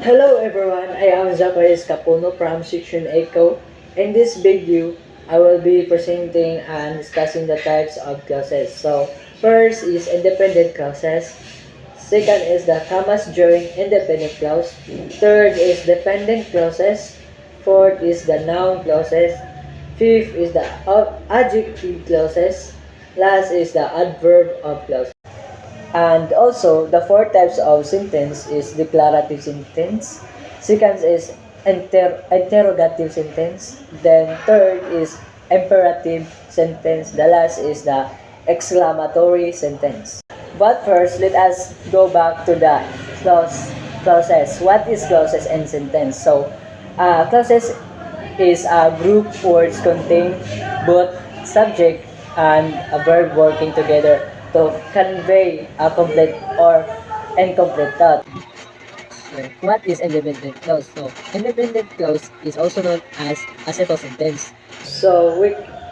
Hello everyone, I am Zacharias Capuno from Section ECO. In this video, I will be presenting and discussing the types of clauses. So, first is independent clauses. Second is the commas join independent clause. Third is dependent clauses. Fourth is the noun clauses. Fifth is the adjective clauses. Last is the adverb of clause. And also, the four types of sentence is declarative sentence. Second is interrogative sentence. Then third is imperative sentence. The last is the exclamatory sentence. But first, let us go back to the clauses. What is clauses and sentence? So, clauses is a group words contain both subject and a verb working together to convey a complete or incomplete thought. What is independent clause? So, independent clause is also known as a simple sentence. So,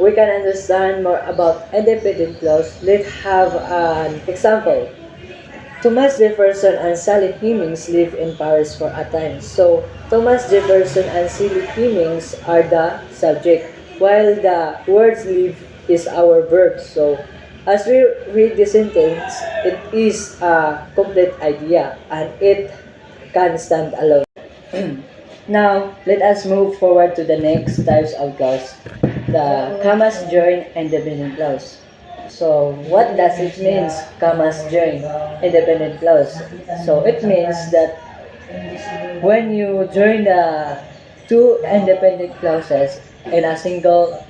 we can understand more about independent clause. Let's have an example. Thomas Jefferson and Sally Hemings lived in Paris for a time. So, Thomas Jefferson and Sally Hemings are the subject, while the words live is our verb. So, as we read the sentence, it is a complete idea and it can stand alone. Now, let us move forward to the next types of clause, the commas join independent clause. So, what does it mean, commas join independent clause? So, it means that when you join the two independent clauses in a single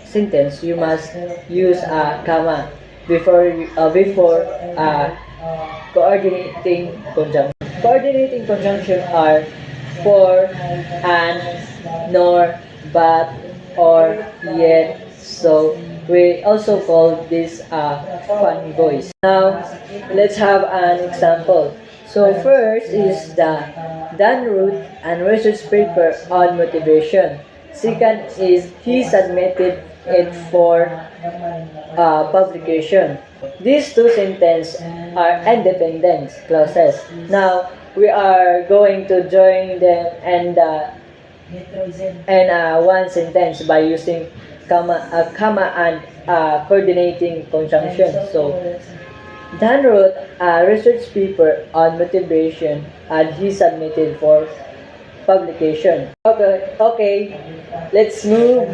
sentence, you must use a comma before coordinating conjunction. Coordinating conjunction are for, and, nor, but, or, yet. So we also call this a fun voice. Now let's have an example. So first is the Dan Root and research paper on motivation. Second is he submitted it for publication. These two sentences are independent clauses. Now, we are going to join them and one sentence by using comma and coordinating conjunction. So, Dan wrote a research paper on motivation and he submitted for publication. Okay, let's move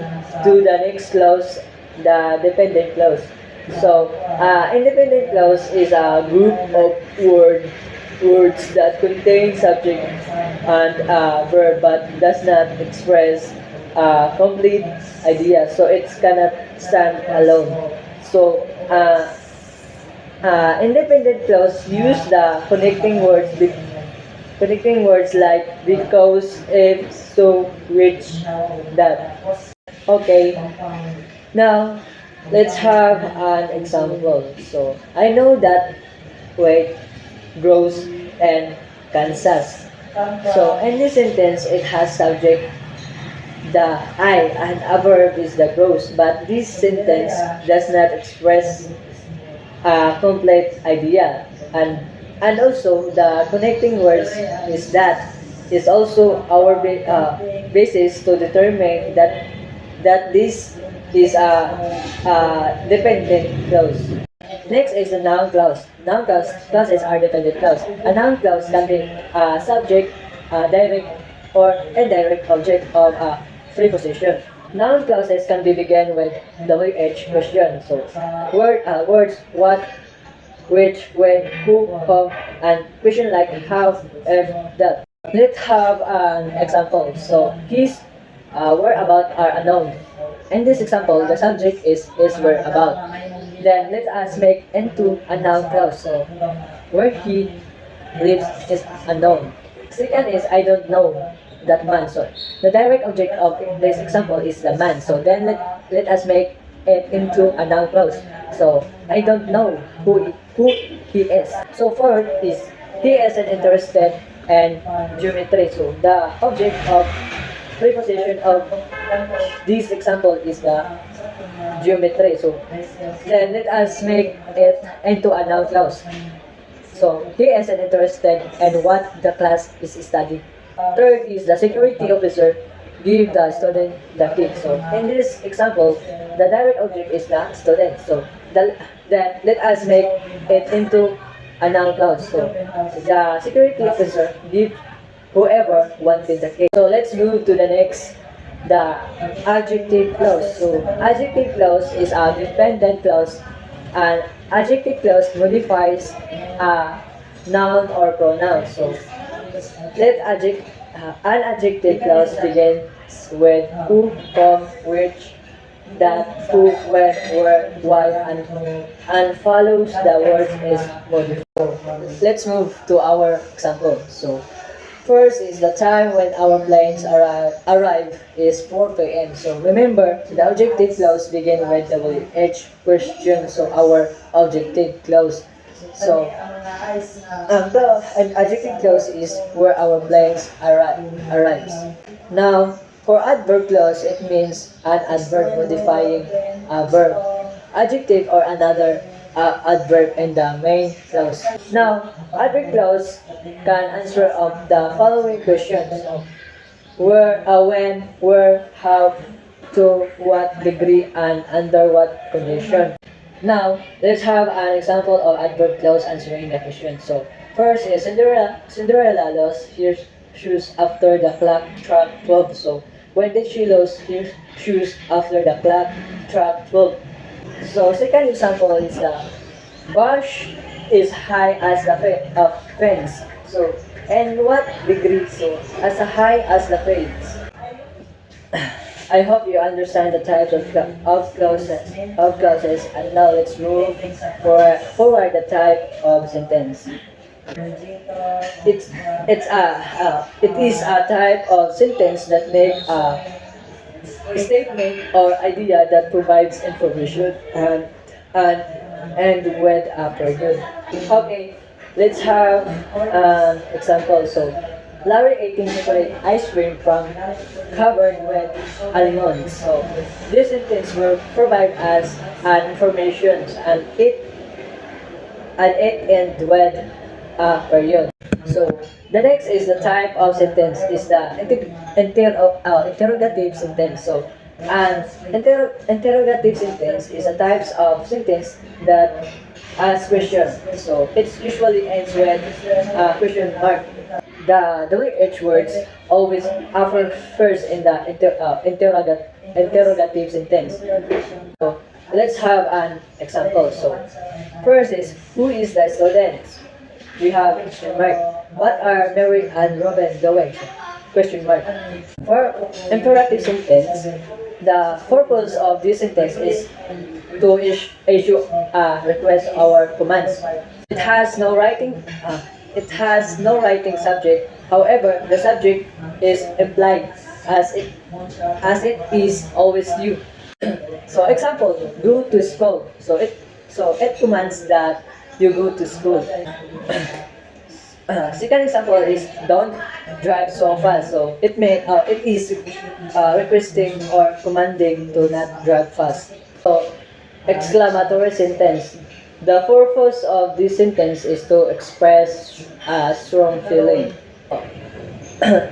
to the next clause, the dependent clause. So, independent clause is a group of words that contain subject and verb but does not express a complete idea. So, it cannot stand alone. So, independent clause use the connecting words like because, if, so, which, that. Okay, now let's have an example. So I know that wheat grows in Kansas. So in this sentence, it has subject the I and a verb is the grows, but this sentence does not express a complete idea, and also the connecting words is that is also our basis to determine that this is a dependent clause. Next is the noun clause. Clauses are dependent clause. A noun clause can be subject, direct or indirect object of a preposition. Noun clauses can be begun with WH question. So words what, which, when, who, whom, and question like how, if, that. Let's have an example. So his whereabouts are unknown. In this example, the subject is whereabout. Then let us make into a noun clause. So where he lives is unknown. Second is I don't know that man. So the direct object of this example is the man. So then let us make it into a noun clause. So I don't know who he is. So fourth is he isn't interested in geometry. So the object of preposition of this example is the geometry. So then let us make it into a noun clause. So he isn't interested in what the class is studying. Third is the security officer give the student the key. So in this example, the direct object is the student. So then let us make it into a noun clause. So the security officer give whoever wanted the key. So let's move to the next, the adjective clause. So adjective clause is a dependent clause. An adjective clause modifies a noun or pronoun. So an adjective clause begins with who, from, which, that, who, when, where, why, and follows the words is modified. Let's move to our example. So first is the time when our planes arrive is 4 p.m. So remember, the objective clause begin with WH question. So our objective clause. So an adjective clause is where our planes arrives. Now, for adverb clause, it means an adverb modifying a verb, adjective or another adverb in the main clause. Now, adverb clause can answer of the following questions: where, when, where, how, to what degree, and under what condition. Now, let's have an example of adverb clause answering the question. So, first is Cinderella lost her shoes after the clock struck 12. So, when did she lose her shoes after the clock struck 12? So, second example is the bush is high as the fence. So, and what degree? So, as high as the fence. I hope you understand the types of clauses, and now let's move forward the type of sentence. It is a type of sentence that make a statement or idea that provides information and with a period. Okay, let's have an example. So, Larry eating chocolate ice cream from covered with almonds. So, this sentence will provide us an information and it end with a period. So, the next is the type of sentence is the interrogative sentence. So, an interrogative sentence is a type of sentence that asks question. So, it usually ends with a question mark. The WH words always offer first in the interrogative sentence. So, let's have an example. So, first is, who is the student? We have question mark. What are Mary and Robin doing? Question mark. For imperative sentence, the purpose of this sentence is to issue a request or commands. It has no writing. It has no writing subject. However, the subject is implied as it is always you. So example, go to school. So it commands that you go to school. Second example is don't drive so fast. So it is requesting or commanding to not drive fast. So exclamatory sentence. The purpose of this sentence is to express a strong feeling.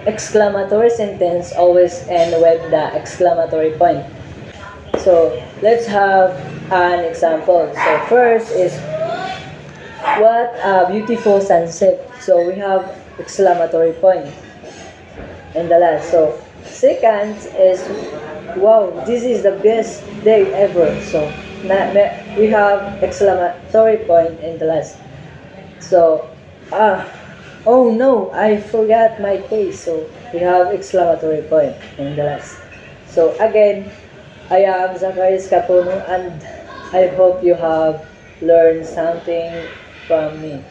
Exclamatory sentence always end with the exclamatory point. So let's have an example. So first is, what a beautiful sunset. So we have exclamatory point. And the last. So second is, wow, this is the best day ever. So we have exclamatory point in the last. So oh no, I forgot my case. So we have exclamatory point in the last. So again, I am Zacharias Capuno, and I hope you have learned something from me.